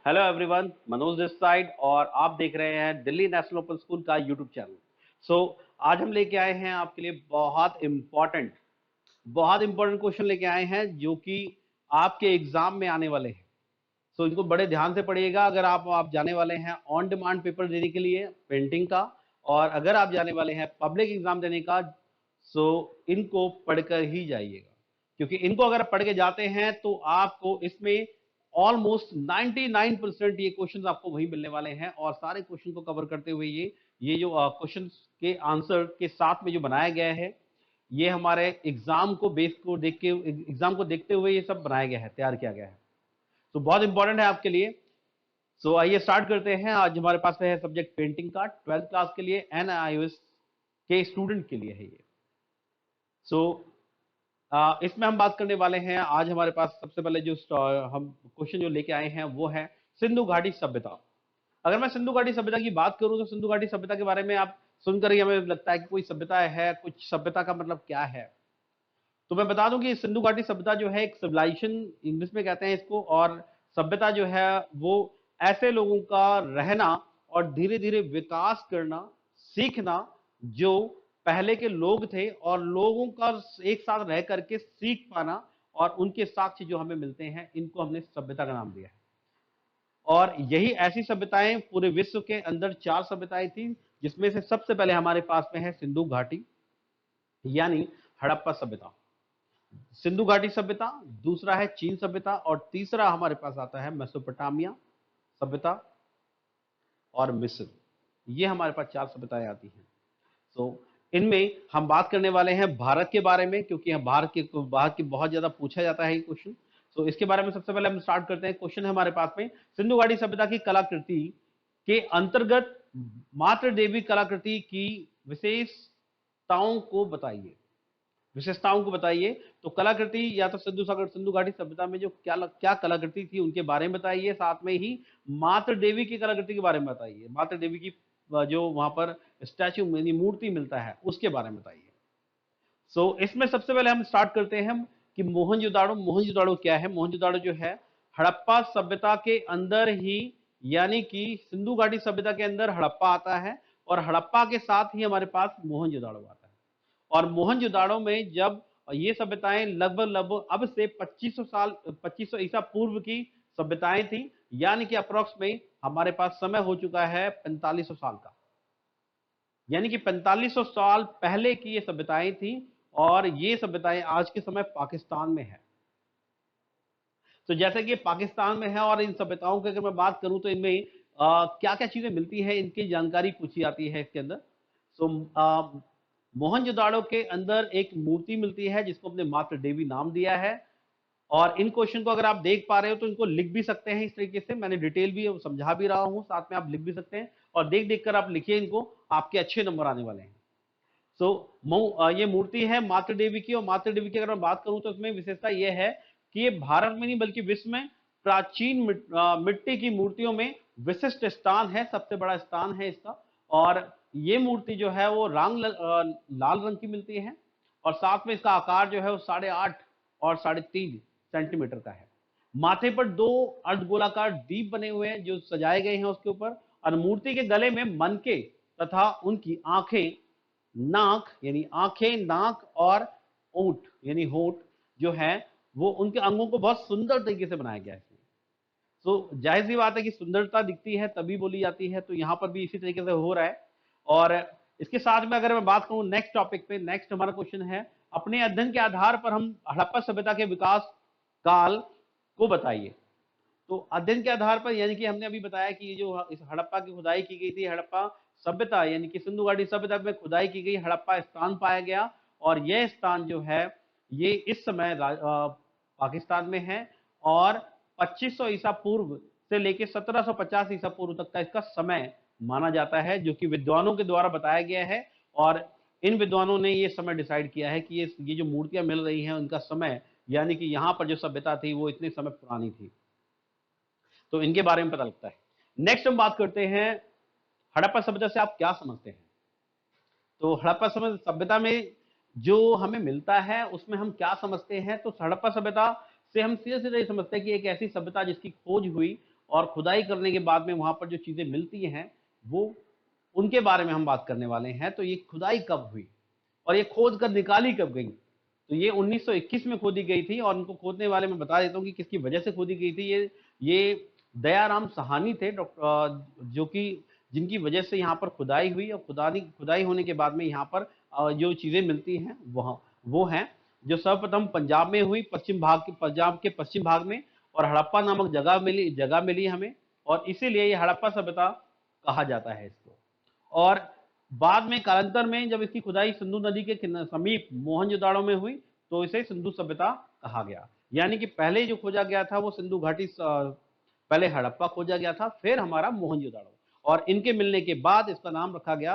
Hello everyone, Manoj this side और आप देख रहे हैं दिल्ली नेशनल ओपन स्कूल का यूट्यूब चैनल। सो आज हम लेके आए हैं आपके लिए बहुत इंपॉर्टेंट क्वेश्चन लेके आए हैं जो कि आपके एग्जाम में आने वाले हैं। सो इनको बड़े ध्यान से पढ़िएगा। अगर आप जाने वाले हैं ऑन डिमांड पेपर देने के लिए पेंटिंग का, और अगर आप जाने वाले हैं पब्लिक एग्जाम देने का, सो इनको पढ़कर ही जाइएगा, क्योंकि इनको अगर पढ़ के जाते हैं तो आपको इसमें ऑलमोस्ट 99% ये क्वेश्चंस आपको वही मिलने वाले हैं। और सारे क्वेश्चन को कवर करते हुए ये जो क्वेश्चन के आंसर के साथ में जो बनाया गया है, ये हमारे एग्जाम को देखते हुए ये सब बनाया गया है, तैयार किया गया है। तो बहुत इंपॉर्टेंट है आपके लिए। सो आइए स्टार्ट करते हैं। आज हमारे पास है सब्जेक्ट पेंटिंग का, 12th क्लास के लिए NIOS के स्टूडेंट के लिए है ये। सो इसमें हम बात करने वाले हैं। आज हमारे पास सबसे पहले जो हम क्वेश्चन जो लेके आए हैं वो है सिंधु घाटी सभ्यता। अगर मैं सिंधु घाटी सभ्यता की बात करूं तो सिंधु घाटी सभ्यता के बारे में आप सुनकर ही हमें लगता है कि कोई सभ्यता है, कुछ सभ्यता का मतलब क्या है। तो मैं बता दूं कि सिंधु घाटी सभ्यता जो है एक सिविलाइजेशन इंग्लिश में कहते हैं इसको, और सभ्यता जो है वो ऐसे लोगों का रहना और धीरे धीरे विकास करना, सीखना, जो पहले के लोग थे और लोगों का एक साथ रह करके सीख पाना, और उनके साक्ष्य जो हमें मिलते हैं, इनको हमने सभ्यता का नाम दिया है। और यही ऐसी सभ्यताएं पूरे विश्व के अंदर 4 सभ्यताएं थी, जिसमें से सबसे पहले हमारे पास में है सिंधु घाटी यानी हड़प्पा सभ्यता। सिंधु घाटी सभ्यता, दूसरा है चीन सभ्यता, और तीसरा हमारे पास आता है मेसोपोटामिया सभ्यता और मिस्र। ये हमारे पास 4 सभ्यताएं आती हैं। सो इनमें हम बात करने वाले हैं भारत के बारे में, क्योंकि हम भारत की बहुत ज्यादा पूछा जाता है ये क्वेश्चन। सो इसके बारे में सबसे पहले हम स्टार्ट करते हैं। क्वेश्चन है हमारे पास में, सिंधु घाटी सभ्यता की कलाकृति के अंतर्गत मातृ देवी कलाकृति की विशेषताओं को बताइए। विशेषताओं को बताइए। तो कलाकृति या तो सिंधु घाटी सभ्यता में जो क्या क्या कलाकृति थी उनके बारे में बताइए, साथ में ही मातृ देवी की कलाकृति के बारे में बताइए। मातृ देवी की जो वहां पर स्टैच्यू यानी मूर्ति मिलता है उसके बारे में बताइए। इसमें सबसे पहले हम स्टार्ट करते हैं कि मोहनजोदाड़ो। मोहनजोदाड़ो क्या है? मोहनजोदाड़ो जो है हड़प्पा सभ्यता के अंदर ही, यानी कि सिंधु घाटी सभ्यता के अंदर हड़प्पा आता है, और हड़प्पा के साथ ही हमारे पास मोहनजोदाड़ो आता है। और मोहनजोदाड़ो में जब ये सभ्यताएं लगभग लगभग अब से 2500 साल, 2500 ईसा पूर्व की सभ्यताएं थी, यानी कि अप्रोक्स में हमारे पास समय हो चुका है 4500 साल का। यानी कि 4500 साल पहले की ये सभ्यताएं थी, और ये सभ्यताएं आज के समय पाकिस्तान में है। तो जैसे कि पाकिस्तान में है, और इन सभ्यताओं की अगर मैं बात करूं तो इनमें क्या क्या चीजें मिलती है, इनकी जानकारी पूछी जाती है इसके अंदर। सो मोहनजोदाड़ो के अंदर एक मूर्ति मिलती है जिसको अपने मातृ देवी नाम दिया है। और इन क्वेश्चन को अगर आप देख पा रहे हो तो इनको लिख भी सकते हैं इस तरीके से, मैंने डिटेल भी समझा भी रहा हूं, साथ में आप लिख भी सकते हैं, और देख देख कर आप लिखिए इनको, आपके अच्छे नंबर आने वाले हैं। ये मूर्ति है मातृ देवी की, और मातृ देवी की अगर मैं बात करूं तो इसमें विशेषता यह है कि ये भारत में नहीं बल्कि विश्व में प्राचीन मिट्टी की मूर्तियों में विशिष्ट स्थान है, सबसे बड़ा स्थान है इसका। और ये मूर्ति जो है वो लाल रंग की मिलती है, और साथ में इसका आकार जो है वो 8.5 और 3.5 सेंटीमीटर का है। माथे पर 2 अर्धगोलाकार दीप बने हुए हैं जो सजाए गए हैं उसके ऊपर, और मूर्ति के गले में मनके तथा उनकी आंखें, नाक यानी आंखें, नाक और ओंठ यानी होंठ जो है, वो उनके अंगों को बहुत सुंदर तरीके से बनाया गया है इसमें। जाहिर सी बात है कि सुंदरता दिखती है तभी बोली जाती है, तो यहां पर भी इसी तरीके से हो रहा है। और इसके साथ में अगर मैं बात करूं नेक्स्ट टॉपिक पे, नेक्स्ट हमारा क्वेश्चन है, अपने अध्ययन के आधार पर हम हड़प्पा सभ्यता के विकास काल को बताइए। तो अध्ययन के आधार पर, यानी कि हमने अभी बताया कि ये जो इस हड़प्पा की खुदाई की गई थी, हड़प्पा सभ्यता यानी कि सिंधु घाटी सभ्यता में खुदाई की गई, हड़प्पा स्थान पाया गया, और यह स्थान जो है ये इस समय पाकिस्तान में है। और 2500 ईसा पूर्व से लेकर 1750 ईसा पूर्व तक का इसका समय माना जाता है, जो कि विद्वानों के द्वारा बताया गया है। और इन विद्वानों ने ये समय डिसाइड किया है कि ये जो मूर्तियां मिल रही हैं उनका समय, यानी कि यहां पर जो सभ्यता थी वो इतने समय पुरानी थी, तो इनके बारे में पता लगता है। नेक्स्ट हम बात करते हैं हड़प्पा सभ्यता से आप क्या समझते हैं। तो हड़प्पा सभ्यता में जो हमें मिलता है उसमें हम क्या समझते हैं। तो हड़प्पा सभ्यता से हम सीधे सीधे समझते हैं कि एक ऐसी सभ्यता जिसकी खोज हुई और खुदाई करने के बाद में वहां पर जो चीजें मिलती हैं वो उनके बारे में हम बात करने वाले हैं। तो ये खुदाई कब हुई और ये खोद कर निकाली कब गई? तो ये 1921 में खोदी गई थी और उनको खोदने वाले मैं बता देता हूँ कि किसकी वजह से खोदी गई थी। ये दयाराम सहानी थे, जो कि जिनकी वजह से यहाँ पर खुदाई हुई और खुदाई खुदाई होने के बाद में यहाँ पर जो चीजें मिलती हैं वो हैं जो सर्वप्रथम पंजाब में हुई, पंजाब के पश्चिम भाग में, और हड़प्पा नामक जगह मिली हमें, और इसीलिए ये हड़प्पा सभ्यता कहा जाता है इसको। और बाद में कालांतर में जब इसकी खुदाई सिंधु नदी के समीप मोहनजोदाड़ो में हुई तो इसे सिंधु सभ्यता कहा गया। यानी कि पहले जो खोजा गया था वो सिंधु घाटी, पहले हड़प्पा खोजा गया था, फिर हमारा मोहनजोदाड़ो, और इनके मिलने के बाद इसका नाम रखा गया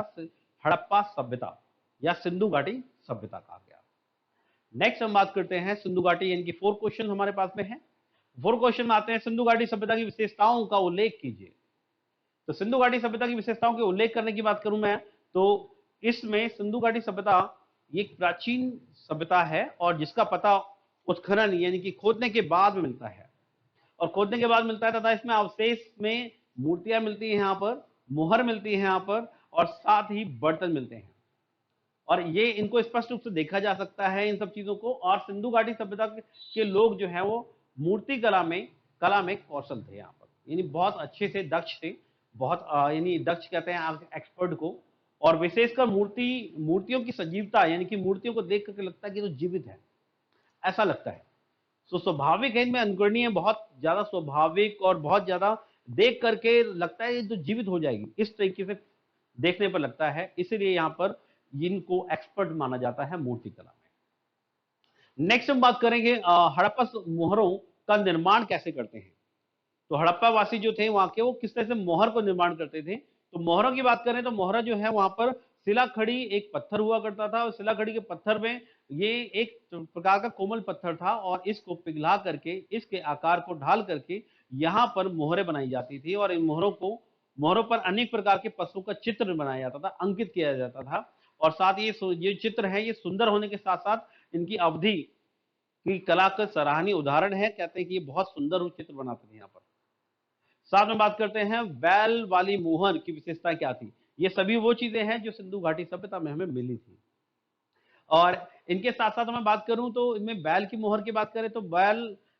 हड़प्पा सभ्यता या सिंधु घाटी सभ्यता कहा गया। नेक्स्ट हम बात करते हैं सिंधु घाटी, यानी कि 4 क्वेश्चन हमारे पास में है। 4 क्वेश्चन में आते हैं, सिंधु घाटी सभ्यता की विशेषताओं का उल्लेख कीजिए। तो सिंधु घाटी सभ्यता की विशेषताओं के उल्लेख करने की बात करूं मैं तो इसमें सिंधु घाटी सभ्यता एक प्राचीन सभ्यता है और जिसका पता उत्खनन यानी कि खोदने के बाद में मिलता है, और खोदने के बाद मिलता है तथा इसमें अवशेष में मूर्तियां मिलती हैं, यहाँ पर मोहर मिलती है यहाँ पर, और साथ ही बर्तन मिलते हैं, और ये इनको स्पष्ट रूप से देखा जा सकता है इन सब चीजों को। और सिंधु घाटी सभ्यता के लोग जो है वो मूर्ति कला में कौशल थे यहाँ पर, यानी बहुत अच्छे से दक्ष थे, बहुत यानी दक्ष कहते हैं एक्सपर्ट को। और विशेषकर मूर्तियों की सजीवता, यानी कि मूर्तियों को देख करके लगता है कि तो जीवित है, ऐसा लगता है। तो स्वाभाविक है इनमें अनुकरणीय, बहुत ज्यादा स्वाभाविक और बहुत ज्यादा देख करके लगता है ये तो जीवित हो जाएगी, इस तरीके से देखने पर लगता है, इसीलिए यहाँ पर इनको एक्सपर्ट माना जाता है मूर्ति कला में। नेक्स्ट हम बात करेंगे हड़प्पा मोहरों का निर्माण कैसे करते हैं। तो हड़प्पा वासी जो थे वहां के, वो किस तरह से मोहर को निर्माण करते थे। तो मोहरों की बात करें तो मोहरा जो है वहां पर शिलाखड़ी एक पत्थर हुआ करता था, और शिलाखड़ी के पत्थर में ये एक प्रकार का कोमल पत्थर था, और इसको पिघला करके इसके आकार को ढाल करके यहाँ पर मोहरें बनाई जाती थी, और इन मोहरों पर अनेक प्रकार के पशुओं का चित्र बनाया जाता था, अंकित किया जाता था। और साथ ही ये चित्र है, ये सुंदर होने के साथ साथ इनकी अवधि की कला का सराहनीय उदाहरण है। कहते हैं कि ये बहुत सुंदर चित्र बनाते थे यहाँ पर। साथ में बात करते हैं बैल वाली मोहर की विशेषता क्या थी। ये सभी वो चीजें हैं जो सिंधु घाटी सभ्यता में हमें मिली थी। और इनके साथ साथ मैं बात करूं तो इनमें बैल की मोहर की बात करें तो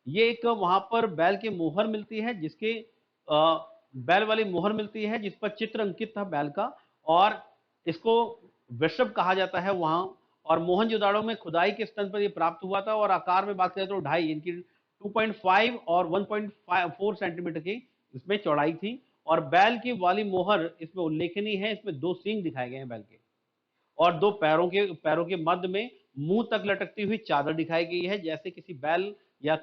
ये एक वहां पर बैल की मोहर मिलती है, जिसके बैल वाली मोहर मिलती है जिस पर चित्र अंकित था बैल का, और इसको वृषभ कहा जाता है वहां। और मोहनजोदाड़ो में खुदाई के स्तर पर यह प्राप्त हुआ था, और आकार में बात करें तो 2.5 इनकी 2.5 और 1.4 सेंटीमीटर की इसमें चौड़ाई थी। और बैल की वाली मोहर इसमें उल्लेखनीय है, इसमें 2 सींग दिखाए गए हैं बैल के, और 2 पैरों के मध्य में मुंह तक लटकती हुई चादर दिखाई गई है, जैसे किसी बैल या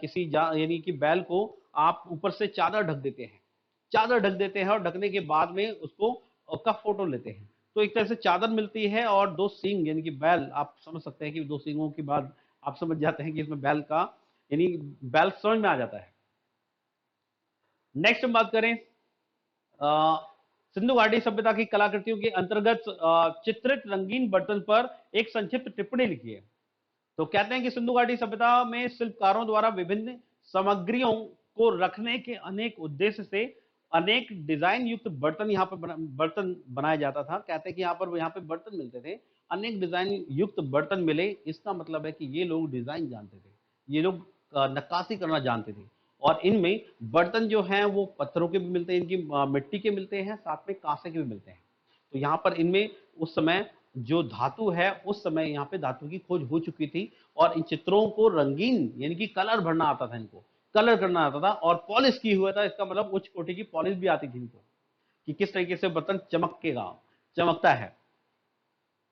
यानी कि बैल को आप ऊपर से चादर ढक देते हैं, और ढकने के बाद में उसको का फोटो लेते हैं। तो एक तरह से चादर मिलती है, और 2 सींग यानी कि बैल, आप समझ सकते हैं कि 2 सींगों के बाद आप समझ जाते हैं कि इसमें बैल का यानी बैल समझ में आ जाता है। नेक्स्ट हम बात करें सिंधु घाटी सभ्यता की कलाकृतियों के अंतर्गत चित्रित रंगीन बर्तन पर एक संक्षिप्त टिप्पणी लिखिए। तो कहते हैं कि सिंधु घाटी सभ्यता में शिल्पकारों द्वारा विभिन्न सामग्रियों को रखने के अनेक उद्देश्य से अनेक डिजाइन युक्त बर्तन यहाँ पर बर्तन बनाया जाता था। कहते हैं कि यहाँ पे बर्तन मिलते थे, अनेक डिजाइन युक्त बर्तन मिले। इसका मतलब है कि ये लोग डिजाइन जानते थे, ये लोग नक्काशी करना जानते थे। और इनमें बर्तन जो हैं वो पत्थरों के भी मिलते हैं, इनकी मिट्टी के मिलते हैं, साथ में कांसे के भी मिलते हैं। तो यहाँ पर इनमें उस समय जो धातु है, उस समय यहाँ पे धातु की खोज हो चुकी थी, और इन चित्रों को रंगीन यानी कि कलर भरना आता था, इनको कलर करना आता था, और पॉलिश की हुआ था। इसका मतलब उच्च कोटि की पॉलिश भी आती थी इनको, कि किस तरीके से बर्तन चमकता है।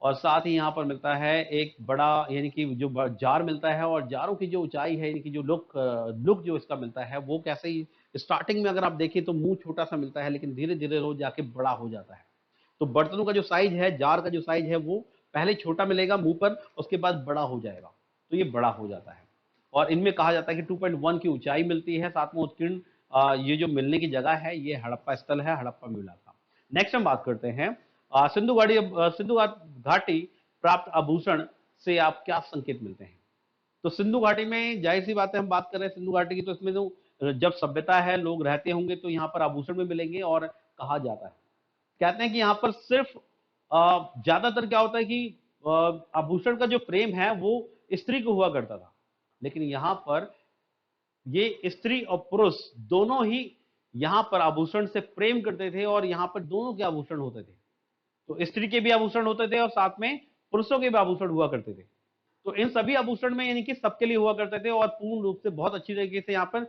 और साथ ही यहाँ पर मिलता है एक बड़ा यानी कि जो जार मिलता है, और जारों की जो ऊंचाई है, यानी कि जो लुक जो इसका मिलता है वो कैसे ही स्टार्टिंग में अगर आप देखें तो मुंह छोटा सा मिलता है, लेकिन धीरे धीरे रोज जाके बड़ा हो जाता है। तो बर्तनों का जो साइज है, जार का जो साइज है, वो पहले छोटा मिलेगा मुंह पर, उसके बाद बड़ा हो जाएगा, तो ये बड़ा हो जाता है। और इनमें कहा जाता है कि 2.1 की ऊंचाई मिलती है, साथ में उत्कीर्ण ये जो मिलने की जगह है ये हड़प्पा स्थल है, हड़प्पा में मिला था। नेक्स्ट हम बात करते हैं सिंधु घाटी प्राप्त आभूषण से आप क्या संकेत मिलते हैं। तो सिंधु घाटी में जाहिर सी बात है, हम बात कर रहे हैं सिंधु घाटी की, तो इसमें जो जब सभ्यता है, लोग रहते होंगे तो यहाँ पर आभूषण भी मिलेंगे। और कहा जाता है, कहते हैं कि यहाँ पर सिर्फ ज्यादातर क्या होता है कि आभूषण का जो फ्रेम है वो स्त्री को हुआ करता था, लेकिन यहाँ पर ये स्त्री और पुरुष दोनों ही यहाँ पर आभूषण से प्रेम करते थे, और यहाँ पर दोनों के आभूषण होते थे। तो स्त्री के भी आभूषण होते थे और साथ में पुरुषों के भी आभूषण हुआ करते थे। तो इन सभी आभूषण में यानी कि सबके लिए हुआ करते थे, और पूर्ण रूप से बहुत अच्छी तरीके से यहाँ पर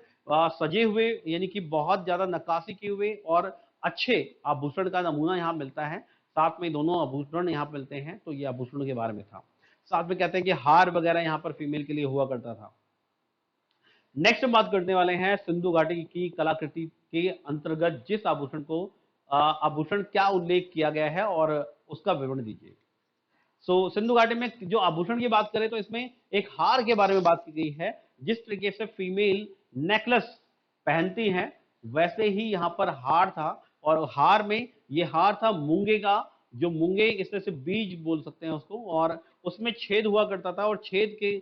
सजे हुए, यानी कि बहुत ज्यादा नक्काशी किए हुए और अच्छे आभूषण का नमूना यहाँ मिलता है। साथ में दोनों आभूषण यहाँ मिलते हैं। तो ये आभूषणों के बारे में था। साथ में कहते हैं कि हार वगैरह यहाँ पर फीमेल के लिए हुआ करता था। नेक्स्ट बात करने वाले हैं सिंधु घाटी की कलाकृति के अंतर्गत जिस आभूषण को आभूषण क्या उल्लेख किया गया है और उसका विवरण दीजिए। सिंधु घाटी में जो आभूषण की बात करें तो इसमें एक हार के बारे में बात की गई है। जिस तरीके से फीमेल नेकलेस पहनती हैं वैसे ही यहाँ पर हार था, और हार में ये हार था मूंगे का, जो मूंगे इस तरह से बीज बोल सकते हैं उसको, और उसमें छेद हुआ करता था, और छेद के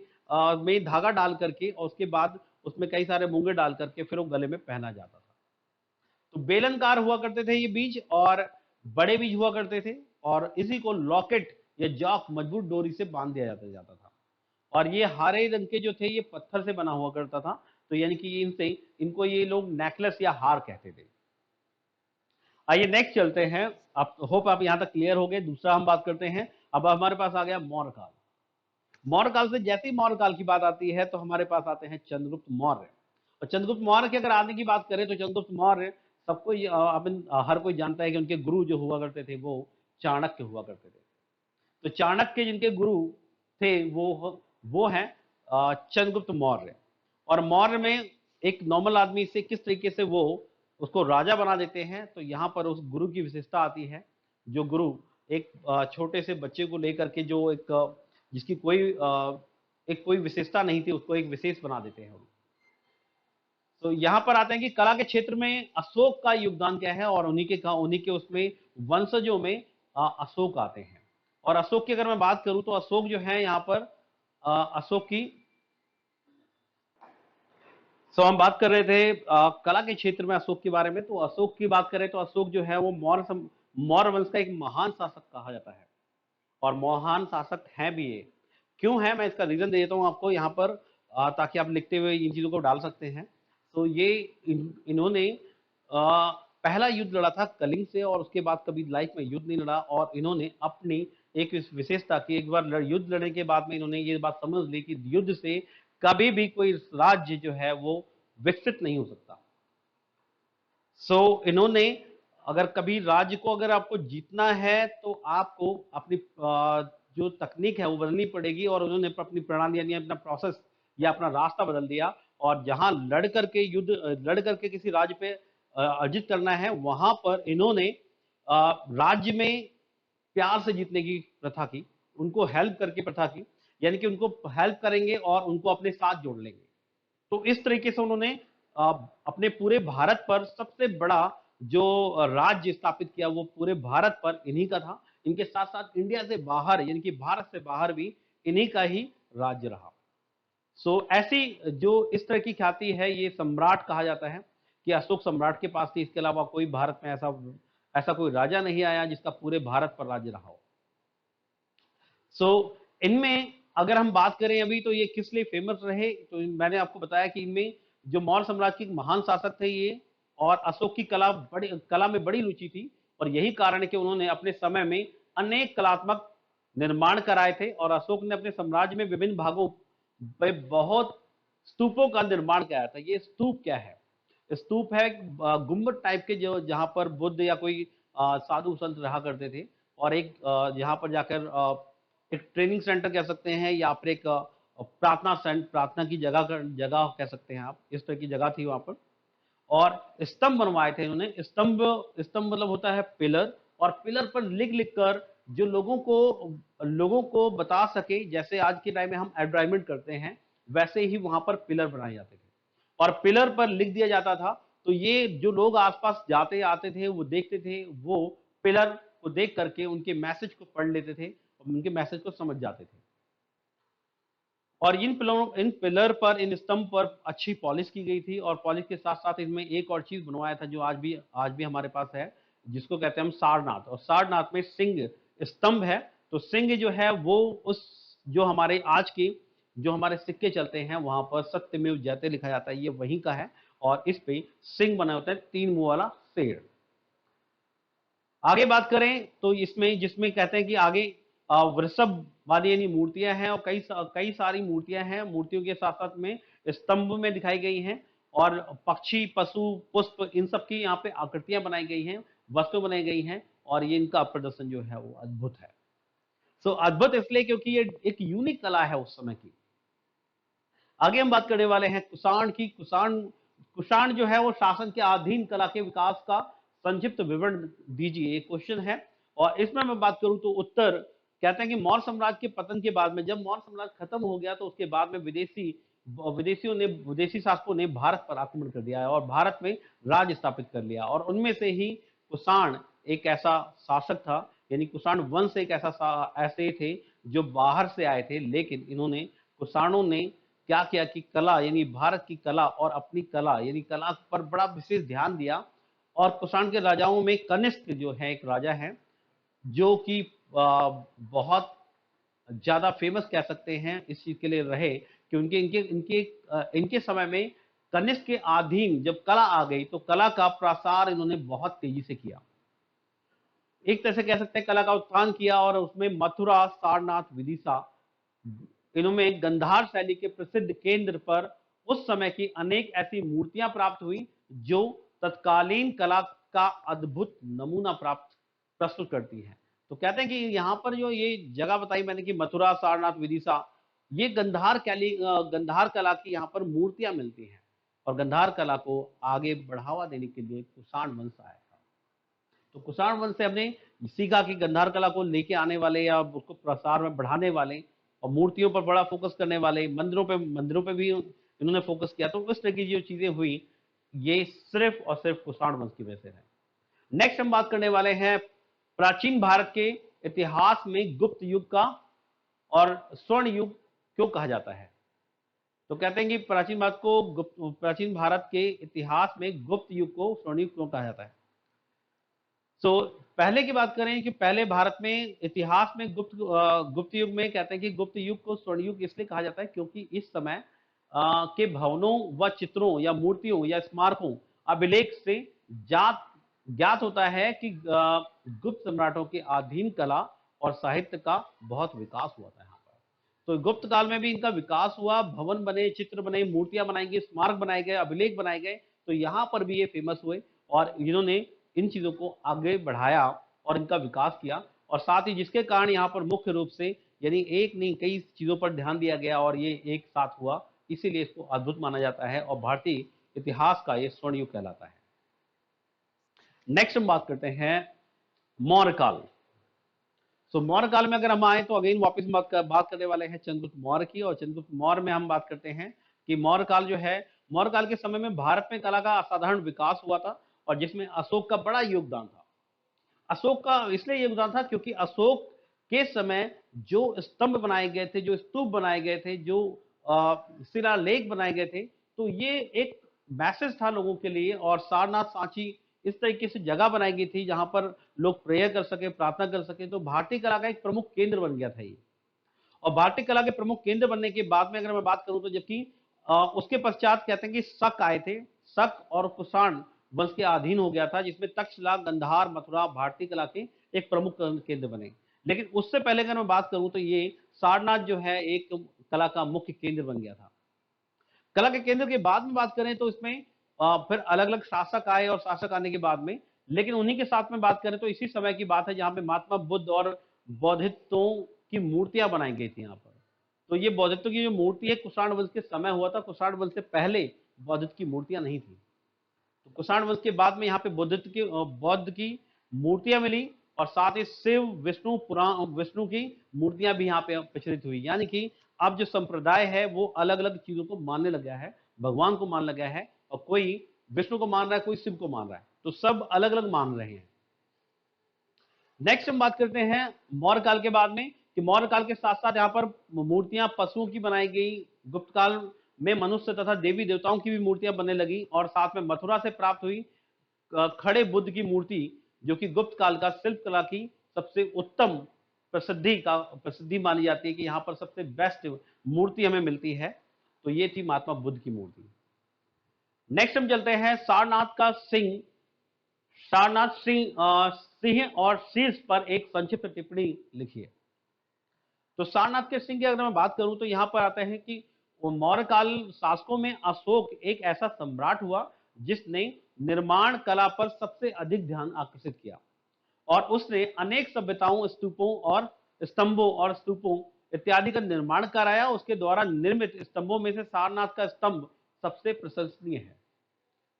में धागा डाल करके और उसके बाद उसमें कई सारे मूंगे डाल करके फिर वो गले में पहना जाता था। तो बेलनकार हुआ करते थे ये बीज, और बड़े बीज हुआ करते थे, और इसी को लॉकेट या जॉक मजबूत डोरी से बांध दिया जाता था। और ये हरे रंग के जो थे ये पत्थर से बना हुआ करता था। तो यानी कि इनसे इनको ये लोग नेकलेस या हार कहते थे। आइए नेक्स्ट चलते हैं। आप होप आप यहां तक क्लियर हो गए। दूसरा हम बात करते हैं। अब हमारे पास आ गया मौर्य काल। मौर्य काल से जैसे ही मौर्य काल की बात आती है तो हमारे पास आते हैं चंद्रगुप्त मौर्य। और चंद्रगुप्त मौर्य की अगर आने की बात करें तो चंद्रगुप्त मौर्य सबको हर कोई जानता है कि उनके गुरु जो हुआ करते थे वो चाणक्य हुआ करते थे। तो चाणक्य जिनके गुरु थे वो हैं चंद्रगुप्त मौर्य। और मौर्य में एक नॉर्मल आदमी से किस तरीके से वो उसको राजा बना देते हैं, तो यहाँ पर उस गुरु की विशेषता आती है। जो गुरु एक छोटे से बच्चे को लेकर के जो एक जिसकी कोई विशेषता नहीं थी उसको एक विशेष बना देते हैं। तो यहाँ पर आते हैं कि कला के क्षेत्र में अशोक का योगदान क्या है, और उन्हीं के उसमें वंशजों में अशोक आते हैं। और अशोक की अगर मैं बात करूं तो अशोक जो है यहाँ पर अशोक की हम बात कर रहे थे कला के क्षेत्र में अशोक के बारे में। तो अशोक की बात करें तो अशोक जो है वो मौर्य वंश का एक महान शासक कहा जाता है, और महान शासक है भी ये। क्यों है, मैं इसका रीजन दे देता हूं आपको यहाँ पर, ताकि आप लिखते हुए इन चीजों को डाल सकते हैं। तो ये इन्होंने पहला युद्ध लड़ा था कलिंग से, और उसके बाद कभी लाइफ में युद्ध नहीं लड़ा। और इन्होंने अपनी एक विशेषता की, एक बार युद्ध लड़ने के बाद में इन्होंने ये बात समझ ली कि युद्ध से कभी भी कोई राज्य जो है वो विकसित नहीं हो सकता। इन्होंने अगर कभी राज्य को अगर आपको जीतना है तो आपको अपनी जो तकनीक है वो बदलनी पड़ेगी। और उन्होंने अपनी प्रणाली यानी अपना प्रोसेस या अपना रास्ता बदल दिया, और जहां लड़ करके किसी राज्य पे अर्जित करना है, वहां पर इन्होंने राज्य में प्यार से जीतने की प्रथा की, उनको हेल्प करके प्रथा की, यानी कि उनको हेल्प करेंगे और उनको अपने साथ जोड़ लेंगे। तो इस तरीके से उन्होंने अपने पूरे भारत पर सबसे बड़ा जो राज्य स्थापित किया वो पूरे भारत पर इन्हीं का था। इनके साथ साथ इंडिया से बाहर यानी कि भारत से बाहर भी इन्हीं का ही राज्य रहा। ऐसी जो इस तरह की ख्याति है, ये सम्राट कहा जाता है कि अशोक सम्राट के पास थी। इसके अलावा कोई भारत में ऐसा कोई राजा नहीं आया जिसका पूरे भारत पर राज्य रहा हो। इनमें अगर हम बात करें अभी तो ये किस लिए फेमस रहे, तो मैंने आपको बताया कि इनमें जो मौर्य साम्राज्य के महान शासक थे ये, और अशोक की कला में बड़ी रुचि थी। और यही कारण है कि उन्होंने अपने समय में अनेक कलात्मक निर्माण कराए थे। और अशोक ने अपने साम्राज्य में विभिन्न भागों पे बहुत स्तूपों का निर्माण कराया था। ये स्तूप क्या है? स्तूप है गुम्बद टाइप के, जो जहां पर बुद्ध या कोई साधु संत रहा करते थे, और एक जहां पर जाकर एक ट्रेनिंग सेंटर कह सकते हैं, या फिर एक प्रार्थना की जगह कह सकते हैं आप। इस तरह की जगह थी वहां पर। और स्तंभ बनवाए थे इन्होंने। स्तंभ मतलब होता है पिलर, और पिलर पर लिख लिख कर जो लोगों को बता सके, जैसे आज के टाइम में हम एडवर्टाइजमेंट करते हैं वैसे ही वहां पर पिलर बनाए जाते थे, और पिलर पर लिख दिया जाता था। तो ये जो लोग आसपास जाते आते थे वो देखते थे, वो पिलर को देख करके उनके मैसेज को पढ़ लेते थे, और उनके मैसेज को समझ जाते थे। और इन पिलर पर, इन स्तंभ पर अच्छी पॉलिश की गई थी, और पॉलिश के साथ साथ इनमें एक और चीज बनवाया था जो आज भी हमारे पास है, जिसको कहते हैं हम सारनाथ। और सारनाथ में सिंह स्तंभ है। तो सिंह जो है वो उस जो हमारे आज की जो हमारे सिक्के चलते हैं वहां पर सत्यमेव जयते लिखा जाता है, ये वहीं का है। और इस पे सिंह बना होता है, 3 मुंह वाला शेर। आगे बात करें तो इसमें जिसमें कहते हैं कि आगे वृषभ वाली यानी मूर्तियां हैं, और कई सारी मूर्तियां हैं। मूर्तियों के साथ साथ में स्तंभ में दिखाई गई हैं, और पक्षी, पशु, पुष्प, इन सब की यहाँ पे आकृतियां बनाई गई हैं, वस्तु बनाई गई हैं, और ये इनका प्रदर्शन जो है वो अद्भुत है। सो अद्भुत इसलिए क्योंकि ये एक यूनिक कला है उस समय की। आगे हम बात करने वाले हैं कुषाण की। कुषाण जो है वो शासन के अधीन कला के विकास का संक्षिप्त विवरण दीजिए, एक क्वेश्चन है। और इसमें मैं बात करूं तो उत्तर कहते हैं कि मौर्य साम्राज्य के पतन के बाद में, जब मौर्य साम्राज्य खत्म हो गया तो उसके बाद में विदेशी शासकों ने भारत पर आक्रमण कर दिया है और भारत में राज स्थापित कर लिया। और उनमें से ही कुषाण एक ऐसा शासक था, यानी कुषाण वंश एक ऐसे थे जो बाहर से आए थे, लेकिन इन्होंने कुषाणों ने क्या किया कि कला यानी भारत की कला और अपनी कला यानी कला पर बड़ा विशेष ध्यान दिया। और कुषाण के राजाओं में कनिष्क जो है एक राजा है, जो कि बहुत ज्यादा फेमस कह सकते हैं इस चीज के लिए रहे कि उनके इनके इनके इनके समय में कनिष्क के अधीन जब कला आ गई तो कला का प्रसार इन्होंने बहुत तेजी से किया। एक तरह से कह सकते हैं कला का उत्थान किया, और उसमें मथुरा, सारनाथ, विदिशा, इनमें गंधार शैली के प्रसिद्ध केंद्र पर उस समय की अनेक ऐसी मूर्तियां प्राप्त हुई जो तत्कालीन कला का अद्भुत नमूना प्रस्तुत करती हैं। तो कहते हैं कि यहाँ पर जो ये जगह बताई मैंने कि मथुरा, सारनाथ, विदिशा, ये गंधार कला की यहाँ पर मूर्तियां मिलती हैं। और गंधार कला को आगे बढ़ावा देने के लिए कुषाण वंश आया था। तो कुषाण वंश से हमने सीखा कि गंधार कला को लेके आने वाले या उसको प्रसार में बढ़ाने वाले और मूर्तियों पर बड़ा फोकस करने वाले, मंदिरों पे भी इन्होंने फोकस किया। तो इस तरह की जो चीजें हुई ये सिर्फ और सिर्फ कुषाण वंश की वजह से है। नेक्स्ट हम बात करने वाले हैं प्राचीन भारत के इतिहास में गुप्त युग का और स्वर्ण युग क्यों कहा जाता है। तो कहते हैं कि प्राचीन भारत के इतिहास में गुप्त युग को स्वर्ण युग क्यों कहा जाता है। पहले की बात करें कि पहले भारत में इतिहास में गुप्त युग में कहते हैं कि गुप्त युग को स्वर्ण युग इसलिए कहा जाता है क्योंकि इस समय के भवनों व चित्रों या मूर्तियों या स्मारकों अभिलेख से ज्ञात होता है कि गुप्त सम्राटों के अधीन कला और साहित्य का बहुत विकास हुआ था यहाँ पर। तो गुप्त काल में भी इनका विकास हुआ, भवन बने, चित्र बने, मूर्तियां बनाई गई, स्मारक बनाए गए, अभिलेख बनाए गए। तो यहाँ पर भी ये फेमस हुए और इन्होंने इन चीजों को आगे बढ़ाया और इनका विकास किया। और साथ ही जिसके कारण यहाँ पर मुख्य रूप से यानी एक नहीं कई चीजों पर ध्यान दिया गया और ये एक साथ हुआ, इसीलिए इसको अद्भुत माना जाता है और भारतीय इतिहास का ये स्वर्ण युग कहलाता है। नेक्स्ट हम बात करते हैं मौर्य काल। मौर्य काल में अगर हम आए तो अगेन वापस बात करने वाले हैं चंद्रगुप्त मौर्य की। और चंद्रगुप्त मौर्य में हम बात करते हैं कि मौर्य काल जो है, मौर्य काल के समय में भारत में कला का असाधारण विकास हुआ था और जिसमें अशोक का बड़ा योगदान था। अशोक का इसलिए योगदान था क्योंकि अशोक के समय जो स्तंभ बनाए गए थे, जो स्तूप बनाए गए थे, जो शिलालेख बनाए गए थे, तो ये एक मैसेज था लोगों के लिए। और सारनाथ, सांची, इस तरीके से जगह बनाई गई थी जहां पर लोग प्रेयर कर सके, प्रार्थना कर सके। तो भारतीय कला का एक प्रमुख केंद्र बन गया था ये। और भारतीय कला के प्रमुख केंद्र बनने के बाद में अगर मैं बात करूं तो जबकि उसके पश्चात कहते हैं कि शक आए थे, शक और कुषाण वंश के अधीन हो गया था, जिसमें तक्षशिला, गंधार, मथुरा भारतीय कला के एक प्रमुख केंद्र बने। लेकिन उससे पहले अगर मैं बात करूं तो ये सारनाथ जो है एक कला का मुख्य केंद्र बन गया था। कला के केंद्र के बाद में बात करें तो इसमें फिर अलग अलग शासक आए और शासक आने के बाद में, लेकिन उन्हीं के साथ में बात करें तो इसी समय की बात है जहां पे महात्मा बुद्ध और बौद्धित्वों की मूर्तियां बनाई गई थी यहाँ पर। तो ये बौद्धित्व की जो मूर्ति है कुषाण वंश के समय हुआ था, कुषाण वंश से पहले बौद्धित्व की मूर्तियां नहीं थी। तो कुषाण वंश के बाद में यहाँ पे बौद्ध की मूर्तियां मिली और साथ ही शिव, विष्णु की मूर्तियां भी यहाँ पे प्रचलित हुई। यानी कि अब जो संप्रदाय है वो अलग अलग चीजों को मानने लगा है, भगवान को मान लगा है, और कोई विष्णु को मान रहा है, कोई शिव को मान रहा है, तो सब अलग अलग मान रहे हैं। नेक्स्ट हम बात करते हैं मौर्य काल के बाद में कि मौर्य काल के साथ साथ यहाँ पर मूर्तियां पशुओं की बनाई गई, गुप्त काल में मनुष्य तथा देवी देवताओं की भी मूर्तियां बनने लगी, और साथ में मथुरा से प्राप्त हुई खड़े बुद्ध की मूर्ति, जो कि गुप्त काल का शिल्प कला की सबसे उत्तम प्रसिद्धि मानी जाती है कि यहाँ पर सबसे बेस्ट मूर्ति हमें मिलती है। तो ये थी महात्मा बुद्ध की मूर्ति। नेक्स्ट हम चलते हैं सारनाथ का सिंह। सारनाथ सिंह और शीर्ष पर एक संक्षिप्त टिप्पणी लिखिए। तो सारनाथ के सिंह की अगर मैं बात करूं तो यहां पर आता है कि वो मौर्य काल शासकों में अशोक एक ऐसा सम्राट हुआ जिसने निर्माण कला पर सबसे अधिक ध्यान आकर्षित किया, और उसने अनेक सभ्यताओं, स्तंभों और स्तूपों इत्यादि का निर्माण कराया। उसके द्वारा निर्मित स्तंभों में से सारनाथ का स्तंभ सबसे प्रशंसनीय है।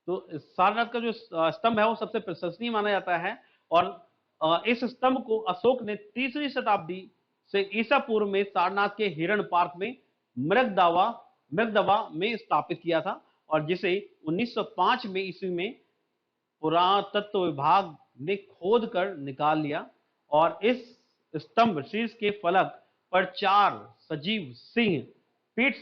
तो सारनाथ का जो स्तंभ है वो सबसे प्रशंसनीय माना जाता है, और इस स्तंभ को अशोक ने 3री शताब्दी से ईसा पूर्व में सारनाथ के हिरण पार्क में मृगदवा में स्थापित किया था, और जिसे 1905 में ईस्वी में पुरातत्व विभाग ने खोद कर निकाल लिया। और इस स्तंभ शीर्ष के फलक पर 4 सजीव सिंह पीठ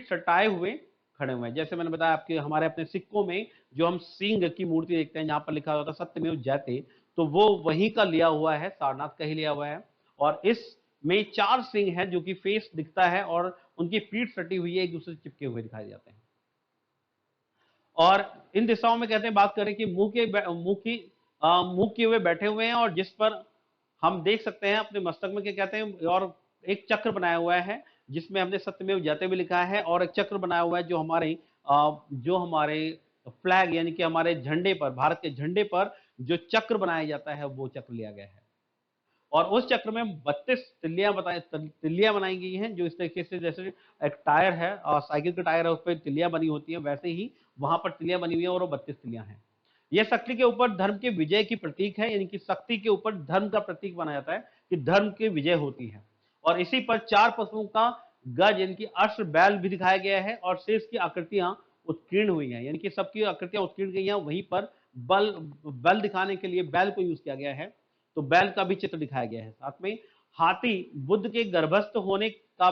सटाए हुए खड़े हुए हैं। जैसे मैंने बताया आपके हमारे अपने सिक्कों में जो हम सिंह की मूर्ति देखते हैं, जहां पर लिखा होता है सत्यमेव जयते, तो वो वहीं का लिया हुआ है, सारनाथ का ही लिया हुआ है। और इसमें 4 सिंह हैं जो कि फेस दिखता है और उनकी पीठ सटी हुई है, एक दूसरे से चिपके हुए दिखाई जाते हैं। और इन दिशाओं में कहते हैं, बात करें कि मुंह किए हुए बैठे हुए हैं, और जिस पर हम देख सकते हैं अपने मस्तक में क्या कहते हैं, और एक चक्र बनाया हुआ है जिसमें हमने सत्यमेव जयते भी लिखा है, और एक चक्र बनाया हुआ है जो हमारे फ्लैग यानी कि हमारे झंडे पर, भारत के झंडे पर जो चक्र बनाया जाता है वो चक्र लिया गया है। और उस चक्र में 32 तिल्लियां बनाई गई हैं, जो इस तरीके से जैसे एक टायर है और साइकिल का टायर है उस पर तिल्लियां बनी होती है, वैसे ही वहां पर तिल्लियां बनी हुई है, और वो 32 तिल्लियां हैं। यह शक्ति के ऊपर धर्म के विजय की प्रतीक है, यानी कि शक्ति के ऊपर धर्म का प्रतीक बनाया जाता है कि धर्म की विजय होती है। और इसी पर 4 पशुओं का गज यानी कि अश्व बैल भी दिखाया गया है, और शेष की आकृतियां उत्कीर्ण हुई हैं, यानी कि सबकी आकृतियां उत्कीर्ण गई हैं। वहीं पर बल दिखाने के लिए बैल को यूज किया गया है, तो बैल का भी चित्र दिखाया गया है। साथ में हाथी बुद्ध के गर्भस्थ होने का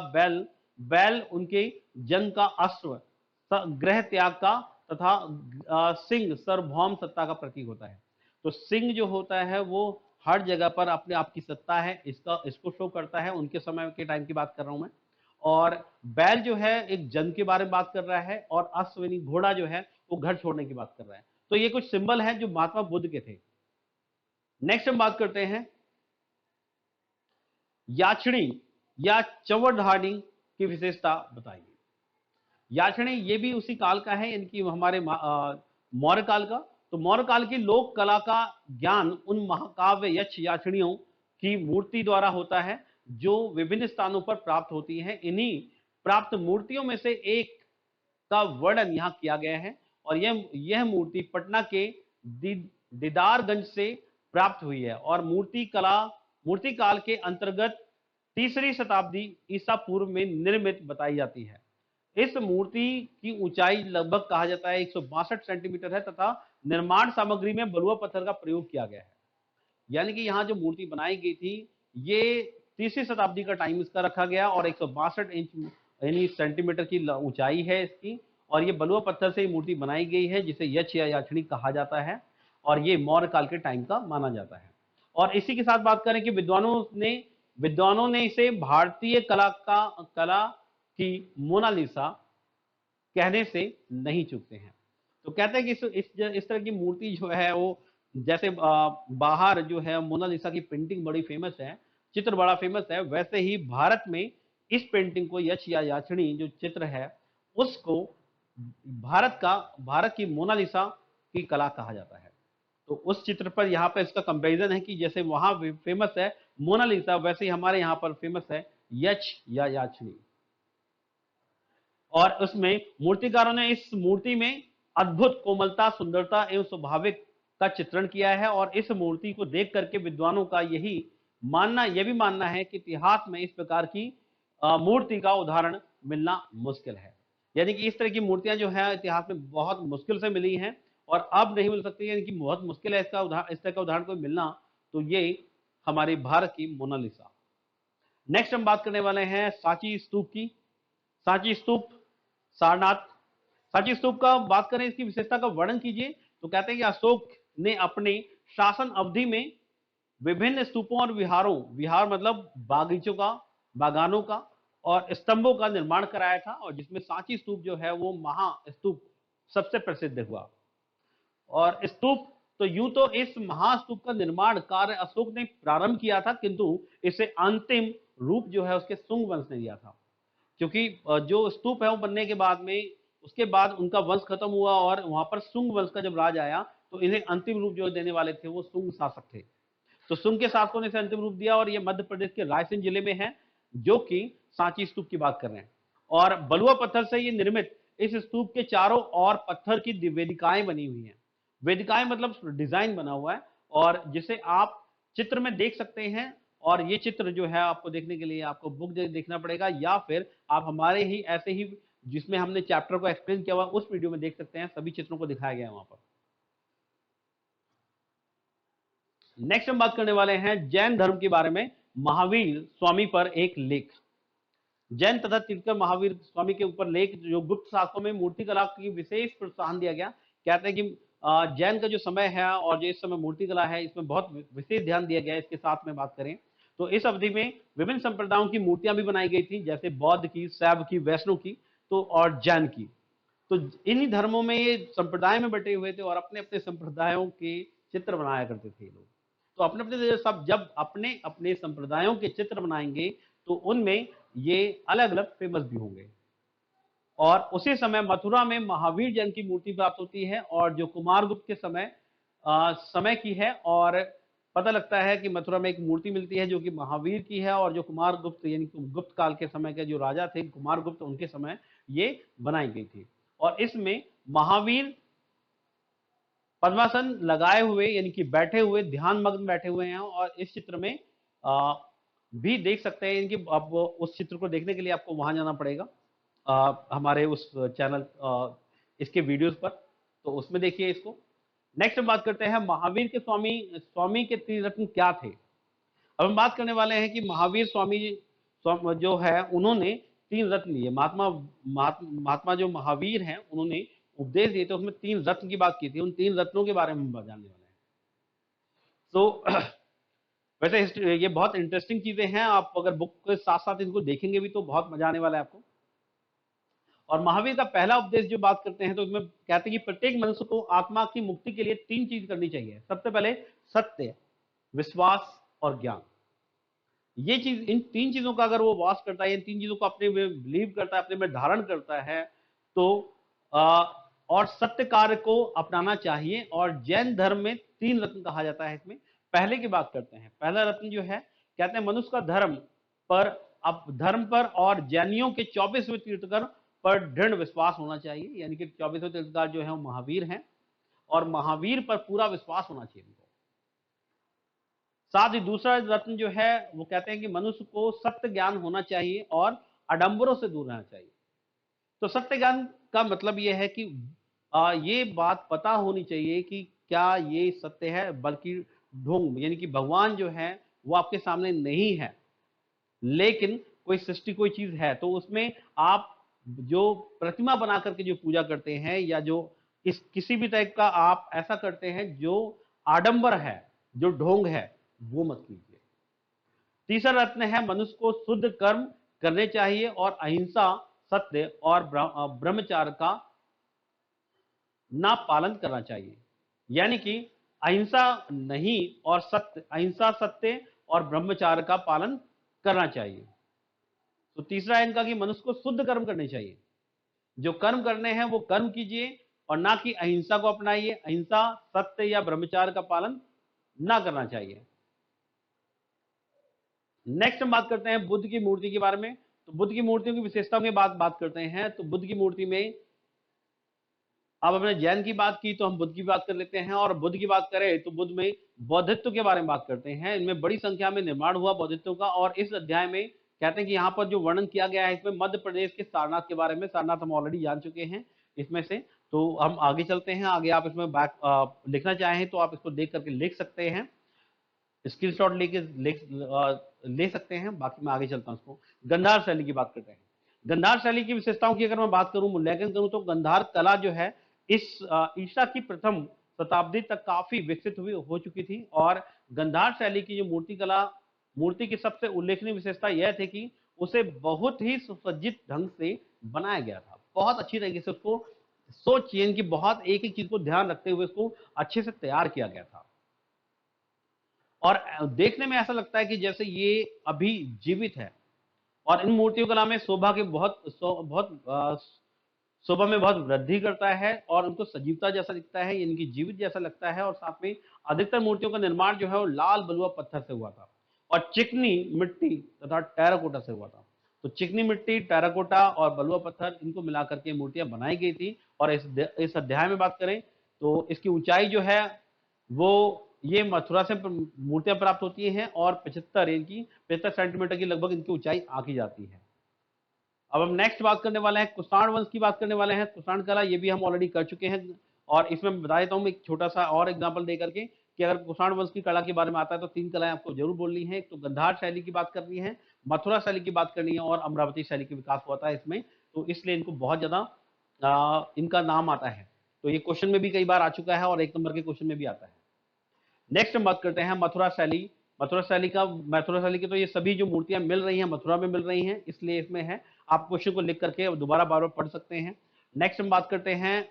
बैल उनके जन्म का अश्व ग्रह त्याग का, तथा सिंह सार्वभौम सत्ता का प्रतीक होता है। तो सिंह जो होता है वो हर जगह पर अपने आप की सत्ता है, इसको शो करता है। उनके समय के टाइम की बात कर रहा हूं मैं। और बैल जो है एक जन्म के बारे में बात कर रहा है, और अश्व यानी घोड़ा जो है वो घर छोड़ने की बात कर रहा है। तो ये कुछ सिंबल है जो महात्मा बुद्ध के थे। नेक्स्ट हम बात करते हैं याचड़ी या चौवरधानी की विशेषता बताइए। याचड़ी ये भी उसी काल का है, यानी कि हमारे मौर्य काल का। तो मौर्य काल की लोक कला का ज्ञान उन महाकाव्य यक्ष याचड़ियों की मूर्ति द्वारा होता है, जो विभिन्न स्थानों पर प्राप्त होती हैं। इन्हीं प्राप्त मूर्तियों में से एक का वर्णन यहाँ किया गया है, और यह मूर्ति पटना के दीदारगंज से प्राप्त हुई है, और मूर्ति काल के अंतर्गत 3री शताब्दी ईसा पूर्व में निर्मित बताई जाती है। इस मूर्ति की ऊंचाई लगभग कहा जाता है 162 सेंटीमीटर है, तथा निर्माण सामग्री में बलुआ पत्थर का प्रयोग किया गया है। यानी कि यहाँ जो मूर्ति बनाई गई थी ये 3री शताब्दी का टाइम इसका रखा गया, और 162 इंच यानी सेंटीमीटर की ऊंचाई है इसकी, और ये बलुआ पत्थर से मूर्ति बनाई गई है, जिसे यक्ष या याचड़ी कहा जाता है, और ये मौर्य काल के टाइम का माना जाता है। और इसी के साथ बात करें कि विद्वानों ने इसे भारतीय कला की मोनालिसा कहने से नहीं चूकते हैं। तो कहते हैं कि इस तरह की मूर्ति जो है वो, जैसे बाहर जो है मोनालिसा की पेंटिंग बड़ी फेमस है, चित्र बड़ा फेमस है, वैसे ही भारत में इस पेंटिंग को यक्ष या याचड़ी जो चित्र है उसको भारत की मोनालिसा की कला कहा जाता है। तो उस चित्र पर यहाँ पर इसका कंपैरिजन है कि जैसे वहां फेमस है मोनालिसा, वैसे ही हमारे यहाँ पर फेमस है यक्ष या याचड़ी। और उसमें मूर्तिकारों ने इस मूर्ति में अद्भुत कोमलता, सुंदरता एवं स्वाभाविक का चित्रण किया है, और इस मूर्ति को देख करके विद्वानों का यह भी मानना है कि इतिहास में इस प्रकार की मूर्ति का उदाहरण मिलना मुश्किल है। यानी कि इस तरह की मूर्तियां जो है इतिहास में बहुत मुश्किल से मिली हैं, और अब नहीं मिल सकती, यानी कि बहुत मुश्किल है इस तरह का उदाहरण कोई मिलना। तो ये हमारी भारत की मोनालिसा। नेक्स्ट हम बात करने वाले हैं सांची स्तूप की। सांची स्तूप, सारनाथ। सांची स्तूप का बात करें, इसकी विशेषता का वर्णन कीजिए। तो कहते हैं कि अशोक ने अपने शासन अवधि में विभिन्न स्तूपों और विहारों, विहार मतलब बागीचों का, बागानों का और स्तंभों का निर्माण कराया था, और जिसमें सांची स्तूप जो है वो महास्तूप सबसे प्रसिद्ध हुआ। और स्तूप, तो यूं तो इस महास्तूप का निर्माण कार्य अशोक ने प्रारंभ किया था, किंतु इसे अंतिम रूप जो है उसके शुंग वंश ने दिया था। क्योंकि जो स्तूप है वो बनने के बाद में, उसके बाद उनका वंश खत्म हुआ और वहां पर शुंग वंश का जब राज आया, तो इन्हें अंतिम रूप जो देने वाले थे वो शुंग शासक थे। तो शुंग के शासकों ने इसे अंतिम रूप दिया, और ये मध्य प्रदेश के रायसेन जिले में है, जो कि सांची स्तूप की बात कर रहे हैं। और बलुआ पत्थर से ये निर्मित इस स्तूप के चारों ओर पत्थर की वेदिकाएं बनी हुई हैं। वेदिकाएं मतलब डिजाइन बना हुआ है, और जिसे आप चित्र में देख सकते हैं। और ये चित्र जो है आपको देखने के लिए आपको बुक देखना पड़ेगा, या फिर आप हमारे ही ऐसे ही जिसमें हमने चैप्टर को एक्सप्लेन किया हुआ उस वीडियो में देख सकते हैं, सभी चित्रों को दिखाया गया है वहां पर। नेक्स्ट हम बात करने वाले हैं जैन धर्म के बारे में, महावीर स्वामी पर एक लेख। जैन तथा तीर्थंकर महावीर स्वामी के ऊपर लेख, जो गुप्त शासकों में मूर्ति कला की विशेष प्रोत्साहन दिया गया। कहते हैं कि जैन का जो समय है और जो इस समय मूर्ति कला है, इसमें बहुत विशेष ध्यान दिया गया है। इसके साथ में बात करें तो इस अवधि में विभिन्न संप्रदायों की मूर्तियां भी बनाई गई थी, जैसे बौद्ध की, शैव की, वैष्णव की, तो और जैन की। तो इन्हीं धर्मों में ये संप्रदाय में बटे हुए थे और अपने अपने संप्रदायों के चित्र बनाया करते थे लोग। तो अपने अपने सब जब अपने अपने संप्रदायों के चित्र बनाएंगे, तो उनमें ये अलग अलग फेमस भी होंगे। और उसी समय मथुरा में महावीर जैन की मूर्ति प्राप्त होती है, और जो कुमारगुप्त के समय की है। और पता लगता है कि मथुरा में एक मूर्ति मिलती है जो कि महावीर की है, और जो कुमारगुप्त यानी कि गुप्त काल के समय के जो राजा थे कुमारगुप्त, उनके समय ये बनाई गई थी। और इसमें महावीर पद्मासन लगाए हुए यानी कि बैठे हुए, ध्यान मग्न बैठे हुए हैं। और इस चित्र में भी देख सकते हैं इनकी। अब उस चित्र को देखने के लिए आपको वहां जाना पड़ेगा, हमारे उस चैनल इसके वीडियोस पर, तो उसमें देखिए इसको। नेक्स्ट हम बात करते हैं महावीर के स्वामी स्वामी के त्रिरत्न क्या थे। अब हम बात करने वाले हैं कि महावीर स्वामी जो है उन्होंने तीन रत्न लिए। महात्मा जो महावीर हैं उन्होंने उपदेश दिए थे, उसमें तीन रत्न की बात की थी। उन तीन रत्नों के बारे में हम जानने वाले हैं। तो वैसे ये बहुत इंटरेस्टिंग चीजें हैं, आप अगर बुक के साथ साथ इनको देखेंगे भी तो बहुत मजा आने वाला है आपको। और महावीर का पहला उपदेश जो बात करते हैं, तो उसमें कहते हैं कि प्रत्येक मनुष्य को आत्मा की मुक्ति के लिए तीन चीज करनी चाहिए। सबसे पहले सत्य, विश्वास और ज्ञान। ये चीज, इन तीन चीजों का अगर वो वास करता है, इन तीन चीजों को अपने में बिलीव करता है, अपने में धारण करता है, तो और सत्य कार्य को अपनाना चाहिए। और जैन धर्म में तीन रत्न कहा जाता है। इसमें पहले की बात करते हैं। पहला रत्न जो है, कहते हैं मनुष्य का धर्म पर, अब धर्म पर और जैनियों के 24वें तीर्थंकर पर दृढ़ विश्वास होना चाहिए। यानी कि 24वें तीर्थंकर जो है वो महावीर हैं, और महावीर पर पूरा विश्वास होना चाहिए उनको। साथ ही दूसरा रत्न जो है वो कहते हैं कि मनुष्य को सत्य ज्ञान होना चाहिए और आडंबरों से दूर रहना चाहिए। तो सत्य ज्ञान का मतलब ये है कि ये बात पता होनी चाहिए कि क्या ये सत्य है, बल्कि ढोंग, यानी कि भगवान जो है वो आपके सामने नहीं है, लेकिन कोई सृष्टि, कोई चीज है, तो उसमें आप जो प्रतिमा बना करके जो पूजा करते हैं, या जो किसी भी टाइप का आप ऐसा करते हैं जो आडंबर है, जो ढोंग है, वो मत कीजिए। तीसरा रत्न है मनुष्य को शुद्ध कर्म करने चाहिए और अहिंसा, सत्य और ब्रह्मचार्य का ना पालन करना चाहिए। यानी कि अहिंसा नहीं, और सत्य, अहिंसा, सत्य और ब्रह्मचार्य का पालन करना चाहिए। तो तीसरा है इनका कि मनुष्य को शुद्ध कर्म करने चाहिए। जो कर्म करने हैं वो कर्म कीजिए, और ना कि अहिंसा को अपनाइए। अहिंसा, सत्य या ब्रह्मचार्य का पालन ना करना चाहिए। नेक्स्ट हम बात करते हैं बुद्ध की मूर्ति के बारे में। तो बुद्ध की मूर्तियों की विशेषताओं की बात करते हैं। तो बुद्ध की मूर्ति में, अब हमने जैन की बात की तो हम बुद्ध की बात कर लेते हैं। और बुद्ध की बात करें तो बुद्ध में बौद्धित्व के बारे में बात करते हैं। इनमें बड़ी संख्या में निर्माण हुआ बौद्धित्व का। और इस अध्याय में कहते हैं कि यहाँ पर जो वर्णन किया गया है, इसमें मध्य प्रदेश के सारनाथ के बारे में। सारनाथ हम ऑलरेडी जान चुके हैं इसमें से। तो हम आगे चलते हैं। आगे आप इसमें लिखना चाहें तो आप इसको देख करके लिख सकते हैं, स्क्रीनशॉट लेके ले सकते हैं, बाकी मैं आगे चलता हूं। उसको गंधार शैली की बात करते हैं। गंधार शैली की विशेषताओं की अगर मैं बात करूं, मूल्यांकन करूं, तो गंधार कला जो है इस ईसा की प्रथम शताब्दी तक काफी विकसित हुई हो चुकी थी। और गंधार शैली की जो मूर्ति की सबसे उल्लेखनीय विशेषता यह थी कि उसे बहुत ही सुसज्जित ढंग से बनाया गया था। बहुत अच्छी तरीके से उसको सोचिए, इनकी बहुत एक एक चीज को ध्यान रखते हुए उसको अच्छे से तैयार किया गया था। और देखने में ऐसा लगता है कि जैसे ये अभी जीवित है। और इन मूर्तियों कला में शोभा के शोभा में बहुत वृद्धि करता है और उनको सजीवता जैसा दिखता है, इनकी जीवित जैसा लगता है। और साथ में अधिकतर मूर्तियों का निर्माण जो है वो लाल बलुआ पत्थर से हुआ था और चिकनी मिट्टी तथा टेराकोटा से हुआ था। तो चिकनी मिट्टी, टेराकोटा और बलुआ पत्थर, इनको मिलाकर के मूर्तियां बनाई गई थी। और इस अध्याय में बात करें तो इसकी ऊंचाई जो है वो ये मथुरा से मूर्तियां प्राप्त होती हैं और 75 सेंटीमीटर की लगभग इनकी ऊंचाई आकी जाती है। अब हम नेक्स्ट बात करने वाले हैं, कुषाण वंश की बात करने वाले हैं। कुषाण कला ये भी हम ऑलरेडी कर चुके हैं और इसमें बता देता हूं एक छोटा सा और एग्जांपल देकर के कि अगर कुषाण वंश की कला के बारे में आता है तो 3 कलाएं आपको जरूर बोलनी है। एक तो गंधार शैली की बात करनी है, मथुरा शैली की बात करनी है और अमरावती शैली का विकास हुआ था इसमें। तो इसलिए इनको बहुत ज्यादा इनका नाम आता है। तो ये क्वेश्चन में भी कई बार आ चुका है और 1 नंबर के क्वेश्चन में भी आता है। नेक्स्ट हम बात करते हैं मथुरा शैली। मथुरा शैली की तो ये सभी जो मूर्तियां मिल रही हैं मथुरा में मिल रही हैं, इसलिए इसमें है। आप क्वेश्चन को लिख करके दोबारा बार बार पढ़ सकते हैं। नेक्स्ट हम बात करते हैं,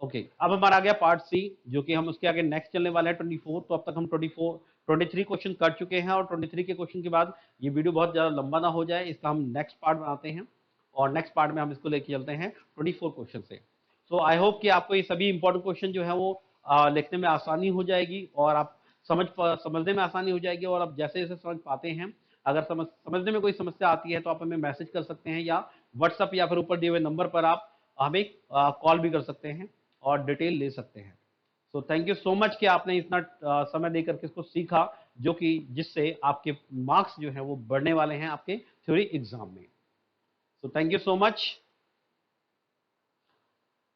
ओके, अब हमारा आ गया पार्ट सी, जो कि हम उसके आगे नेक्स्ट चलने वाले हैं 24। तो अब तक हम 23 क्वेश्चन कर चुके हैं और 23 के क्वेश्चन के बाद ये वीडियो बहुत ज्यादा लंबा ना हो जाए, इसका हम नेक्स्ट पार्ट बनाते हैं और नेक्स्ट पार्ट में हम इसको लेके चलते हैं 24 क्वेश्चन से। सो आई होप कि आपको ये सभी इंपॉर्टेंट क्वेश्चन जो है वो लिखने में आसानी हो जाएगी और आप समझने में आसानी हो जाएगी। और आप जैसे जैसे समझ पाते हैं, अगर समझने में कोई समस्या आती है तो आप हमें मैसेज कर सकते हैं या व्हाट्सएप या फिर ऊपर दिए हुए नंबर पर आप हमें कॉल भी कर सकते हैं और डिटेल ले सकते हैं। So thank you so much कि आपने इतना समय देकर के इसको सीखा, जो कि जिससे आपके मार्क्स जो है वो बढ़ने वाले हैं आपके थ्योरी एग्जाम में। So thank you so much.